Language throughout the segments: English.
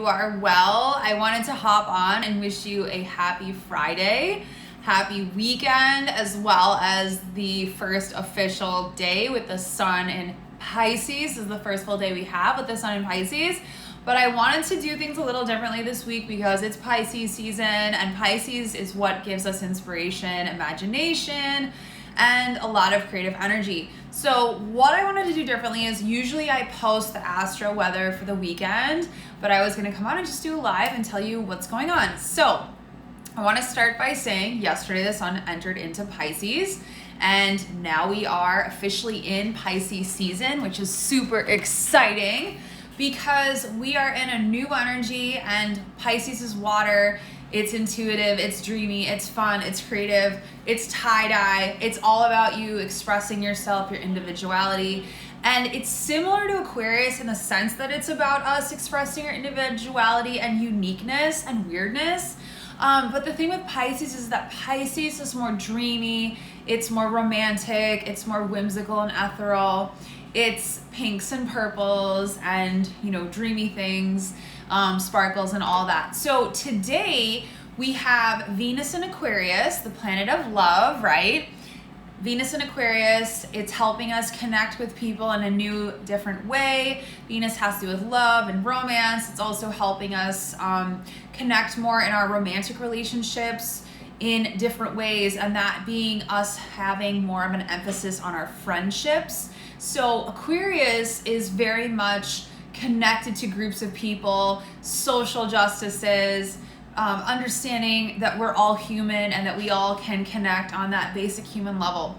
you are well. I wanted to hop on and wish you a happy Friday, happy weekend, as well as the first official day with the sun in Pisces. This is the first full day we have with the sun in Pisces. But I wanted to do things a little differently this week because it's Pisces season, and Pisces is what gives us inspiration, imagination, and a lot of creative energy. So what I wanted to do differently is usually I post the astro weather for the weekend, but I was gonna come on and just do a live and tell you what's going on. So I wanna start by saying yesterday the sun entered into Pisces, and now we are officially in Pisces season, which is super exciting because we are in a new energy, and Pisces is water. It's intuitive, it's dreamy, it's fun, it's creative, it's tie-dye. It's all about you expressing yourself, your individuality. And it's similar to Aquarius in the sense that it's about us expressing our individuality and uniqueness and weirdness. But the thing with Pisces is that Pisces is more dreamy, it's more romantic, it's more whimsical and ethereal. It's pinks and purples and, dreamy things, sparkles and all that. So today we have Venus in Aquarius, the planet of love, right? Venus in Aquarius, it's helping us connect with people in a new, different way. Venus has to do with love and romance. It's also helping us connect more in our romantic relationships in different ways, and that being us having more of an emphasis on our friendships. So Aquarius is very much connected to groups of people, social justices, understanding that we're all human and that we all can connect on that basic human level.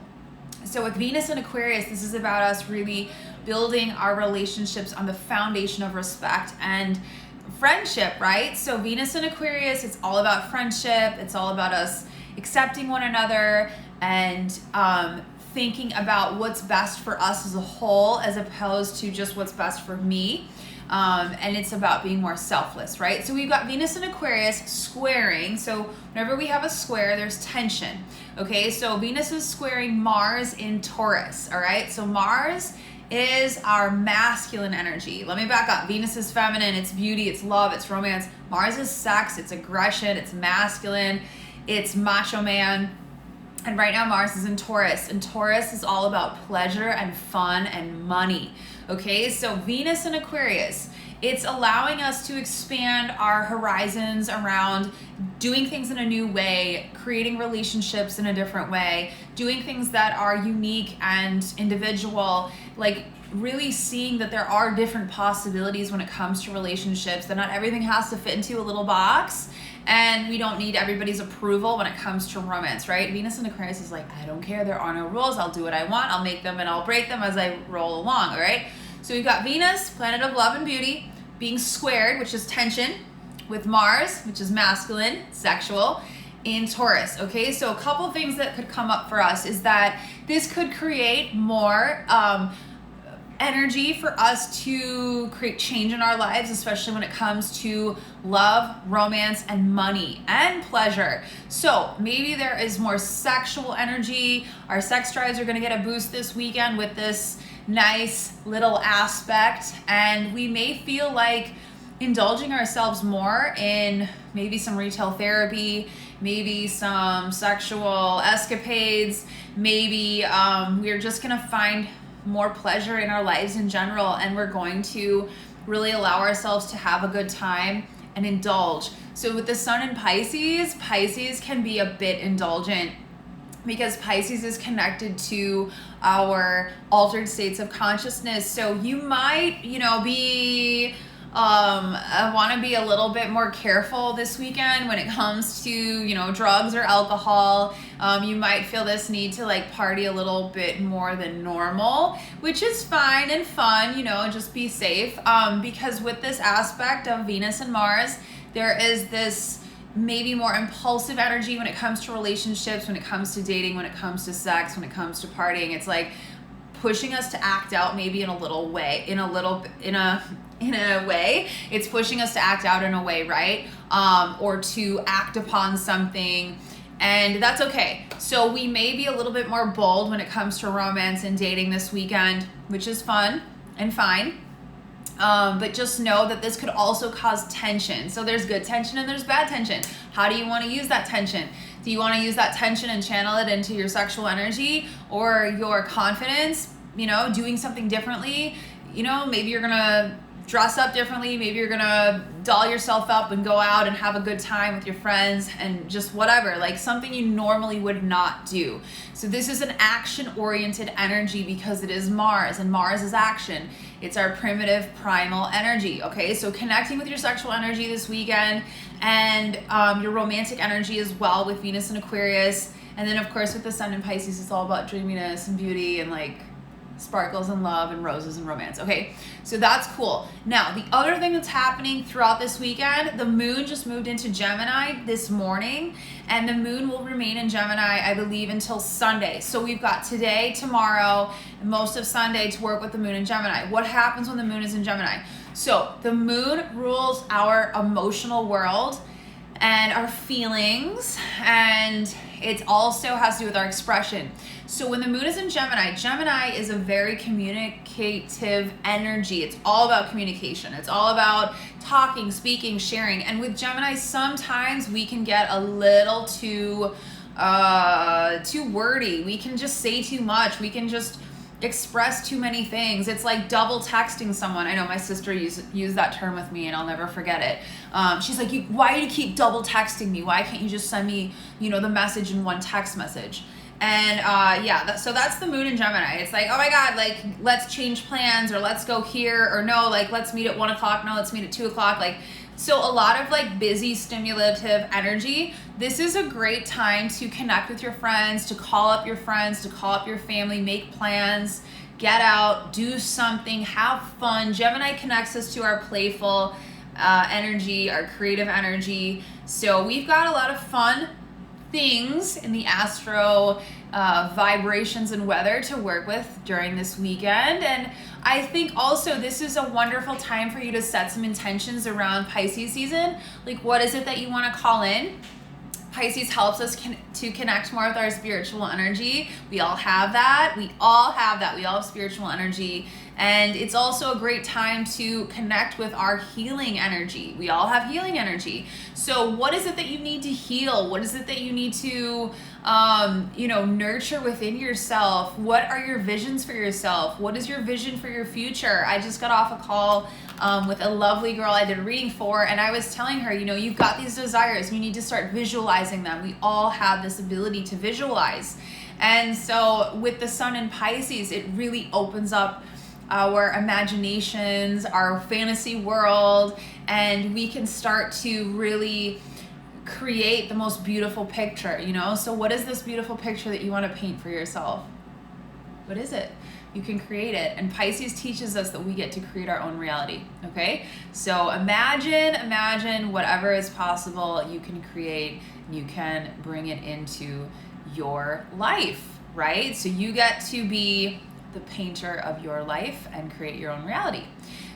So with Venus and Aquarius, this is about us really building our relationships on the foundation of respect and friendship, right? So Venus and Aquarius, it's all about friendship. It's all about us accepting one another and thinking about what's best for us as a whole, as opposed to just what's best for me. And it's about being more selfless, right? So we've got Venus and Aquarius squaring. So whenever we have a square, there's tension. Okay, so Venus is squaring Mars in Taurus, all right? So Mars is our masculine energy. Let me back up. Venus is feminine, it's beauty, it's love, it's romance. Mars is sex, it's aggression, it's masculine, it's macho man. And right now Mars is in Taurus, and Taurus is all about pleasure and fun and money. Okay, so Venus and Aquarius, it's allowing us to expand our horizons around doing things in a new way, creating relationships in a different way, doing things that are unique and individual, like really seeing that there are different possibilities when it comes to relationships, that not everything has to fit into a little box, and we don't need everybody's approval when it comes to romance, right? Venus and Aquarius is like, I don't care, there are no rules, I'll do what I want, I'll make them and I'll break them as I roll along, all right? So we've got Venus, planet of love and beauty, being squared, which is tension, with Mars, which is masculine, sexual, in Taurus, okay? So a couple things that could come up for us is that this could create more energy for us to create change in our lives, especially when it comes to love, romance, and money and pleasure. So maybe there is more sexual energy. Our sex drives are going to get a boost this weekend with this nice little aspect, and we may feel like indulging ourselves more in maybe some retail therapy, maybe some sexual escapades, maybe we're just going to find more pleasure in our lives in general, and we're going to really allow ourselves to have a good time and indulge. So with the sun in Pisces, Pisces can be a bit indulgent because Pisces is connected to our altered states of consciousness. So you might, be want to be a little bit more careful this weekend when it comes to, drugs or alcohol. You might feel this need to party a little bit more than normal, which is fine and fun, just be safe. Because with this aspect of Venus and Mars, there is this maybe more impulsive energy when it comes to relationships, when it comes to dating, when it comes to sex, when it comes to partying. It's like pushing us to act out maybe in a way. It's pushing us to act out in a way, right? Or to act upon something, and that's okay. So we may be a little bit more bold when it comes to romance and dating this weekend, which is fun and fine. But just know that this could also cause tension. So there's good tension and there's bad tension. How do you want to use that tension? Do you want to use that tension and channel it into your sexual energy or your confidence, you know, doing something differently? You know, maybe you're going to dress up differently. Maybe you're going to doll yourself up and go out and have a good time with your friends and just whatever, like something you normally would not do. So this is an action-oriented energy because it is Mars, and Mars is action. It's our primitive primal energy, okay? So connecting with your sexual energy this weekend and your romantic energy as well with Venus in Aquarius. And then of course with the Sun in Pisces, it's all about dreaminess and beauty and like sparkles and love and roses and romance. Okay, so that's cool. Now, the other thing that's happening throughout this weekend, the moon just moved into Gemini this morning, and the moon will remain in Gemini, I believe, until Sunday. So we've got today, tomorrow, and most of Sunday to work with the moon in Gemini. What happens when the moon is in Gemini? So the moon rules our emotional world and our feelings, and it also has to do with our expression. So when the moon is in Gemini, Gemini is a very communicative energy. It's all about communication. It's all about talking, speaking, sharing. And with Gemini, sometimes we can get a little too wordy. We can just say too much. We can just express too many things. It's like double texting someone. I know my sister used that term with me, and I'll never forget it. She's like, why do you keep double texting me? Why can't you just send me, you know, the message in one text message? And so that's the moon in Gemini. It's like, oh my God, like, let's change plans, or let's go here, or no, like, let's meet at 1 o'clock. No, let's meet at 2 o'clock. Like, so a lot of like busy, stimulative energy. This is a great time to connect with your friends, to call up your friends, to call up your family, make plans, get out, do something, have fun. Gemini connects us to our playful energy, our creative energy. So we've got a lot of fun things in the astro vibrations and weather to work with during this weekend. And I think also this is a wonderful time for you to set some intentions around Pisces season. Like, what is it that you want to call in? Pisces helps us to connect more with our spiritual energy. We all have that. We all have spiritual energy. And it's also a great time to connect with our healing energy. We all have healing energy. So what is it that you need to heal? What is it that you need to, nurture within yourself? What are your visions for yourself? What is your vision for your future? I just got off a call with a lovely girl I did a reading for, and I was telling her, you know, you've got these desires. You need to start visualizing them. We all have this ability to visualize. And so with the Sun in Pisces, it really opens up our imaginations, our fantasy world, and we can start to really create the most beautiful picture, you know? So what is this beautiful picture that you want to paint for yourself? What is it? You can create it. And Pisces teaches us that we get to create our own reality, okay? So imagine whatever is possible you can create, you can bring it into your life, right? So you get to be the painter of your life and create your own reality.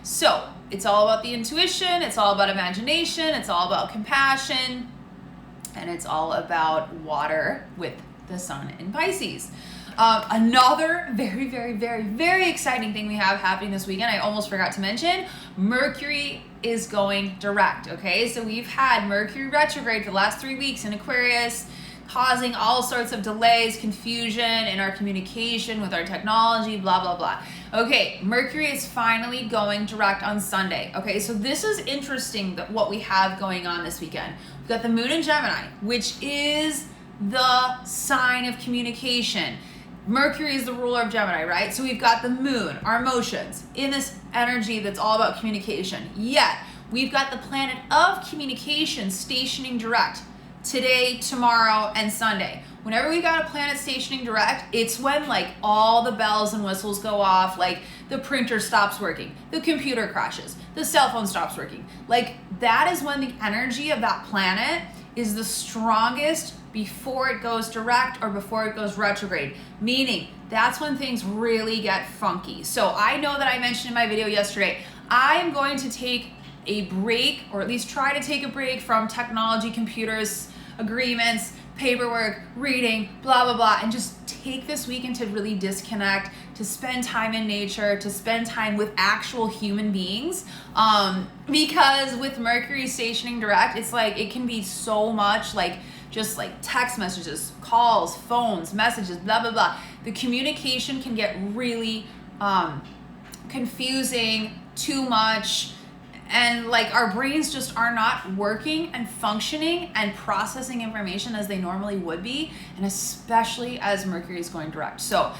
So it's all about the intuition, it's all about imagination, it's all about compassion, and it's all about water with the Sun in Pisces. Another very, very, very, very exciting thing we have happening this weekend, I almost forgot to mention, Mercury is going direct, okay? So we've had Mercury retrograde for the last 3 weeks in Aquarius, causing all sorts of delays, confusion in our communication with our technology, blah, blah, blah. Okay, Mercury is finally going direct on Sunday. Okay, so this is interesting that what we have going on this weekend. We've got the moon in Gemini, which is the sign of communication. Mercury is the ruler of Gemini, right? So we've got the moon, our emotions, in this energy that's all about communication. Yet, we've got the planet of communication stationing direct today, tomorrow, and Sunday. Whenever we got a planet stationing direct, it's when like all the bells and whistles go off, like the printer stops working, the computer crashes, the cell phone stops working. Like that is when the energy of that planet is the strongest before it goes direct or before it goes retrograde, meaning that's when things really get funky. So I know that I mentioned in my video yesterday, I'm going to take a break, or at least try to take a break from technology, computers, agreements, paperwork, reading, blah, blah, blah, and just take this weekend to really disconnect, to spend time in nature, to spend time with actual human beings. Because with Mercury stationing direct, it's like it can be so much like just like text messages, calls, phones, messages, blah, blah, blah. The communication can get really confusing, too much, and like our brains just are not working and functioning and processing information as they normally would be, and especially as Mercury is going direct. So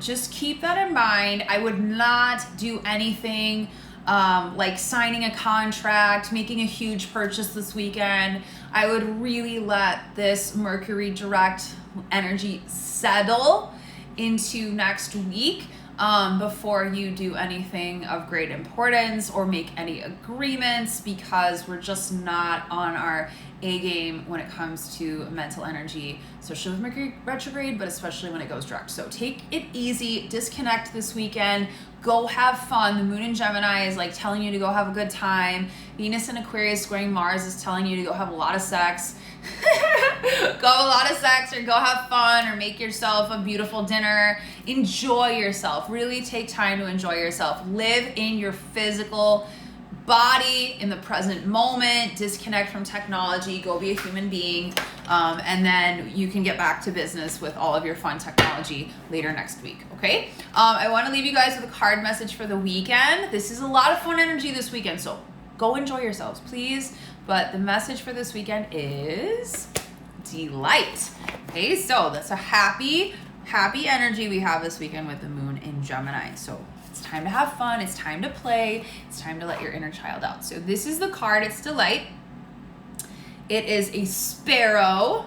just keep that in mind. I would not do anything like signing a contract, making a huge purchase this weekend. I would really let this Mercury direct energy settle into next week before you do anything of great importance or make any agreements, because we're just not on our A game when it comes to mental energy, especially with Mercury retrograde, but especially when it goes direct. So take it easy, disconnect this weekend, go have fun. The moon in Gemini is like telling you to go have a good time. Venus in Aquarius squaring Mars is telling you to go have a lot of sex. Go have a lot of sex, or go have fun, or make yourself a beautiful dinner. Enjoy yourself. Really take time to enjoy yourself. Live in your physical body in the present moment. Disconnect from technology. Go be a human being. And then you can get back to business with all of your fun technology later next week. Okay? I want to leave you guys with a card message for the weekend. This is a lot of fun energy this weekend, so go enjoy yourselves, please. But the message for this weekend is delight. Okay, so that's a happy energy we have this weekend with the moon in Gemini. So it's time to have fun. It's time to play. It's time to let your inner child out. So this is the card. It's delight. It is a sparrow.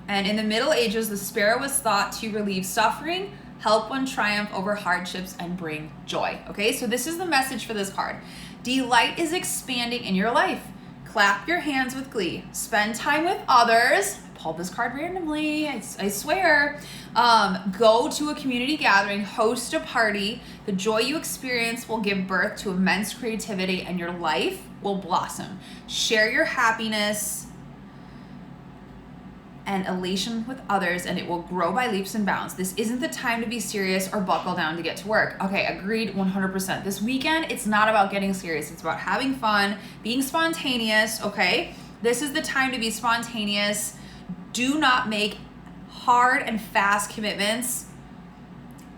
And in the Middle Ages, the sparrow was thought to relieve suffering, help one triumph over hardships, and bring joy. Okay, so this is the message for this card. Delight is expanding in your life. Clap your hands with glee. Spend time with others. I pulled this card randomly, I swear. Go to a community gathering, host a party. The joy you experience will give birth to immense creativity, and your life will blossom. Share your happiness and elation with others, and it will grow by leaps and bounds. This isn't the time to be serious or buckle down to get to work. Okay, agreed 100%. This weekend, it's not about getting serious. It's about having fun, being spontaneous, okay? This is the time to be spontaneous. Do not make hard and fast commitments.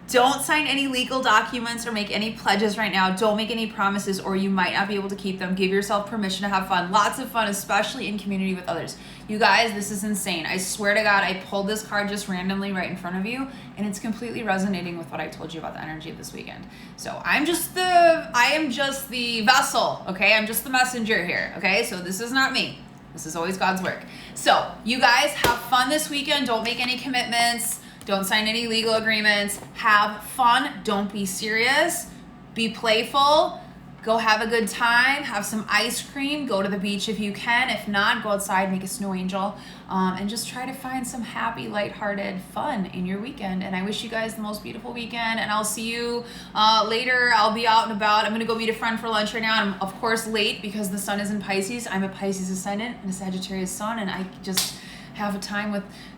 Don't sign any legal documents or make any pledges right now. Don't make any promises, or you might not be able to keep them. Give yourself permission to have fun. Lots of fun, especially in community with others. You guys, this is insane. I swear to God, I pulled this card just randomly right in front of you, and it's completely resonating with what I told you about the energy of this weekend. So I am just the vessel, okay? I'm just the messenger here, okay? So this is not me. This is always God's work. So you guys have fun this weekend. Don't make any commitments. Don't sign any legal agreements. Have fun. Don't be serious. Be playful. Go have a good time. Have some ice cream. Go to the beach if you can. If not, go outside, make a snow angel, and just try to find some happy, lighthearted fun in your weekend. And I wish you guys the most beautiful weekend, and I'll see you later. I'll be out and about. I'm going to go meet a friend for lunch right now. I'm, of course, late because the sun is in Pisces. I'm a Pisces ascendant and a Sagittarius sun, and I just have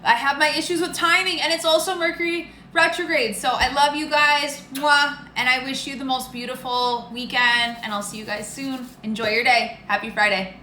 I have my issues with timing, and it's also Mercury retrograde. So I love you guys, mwah, and I wish you the most beautiful weekend, and I'll see you guys soon. Enjoy your day. Happy Friday.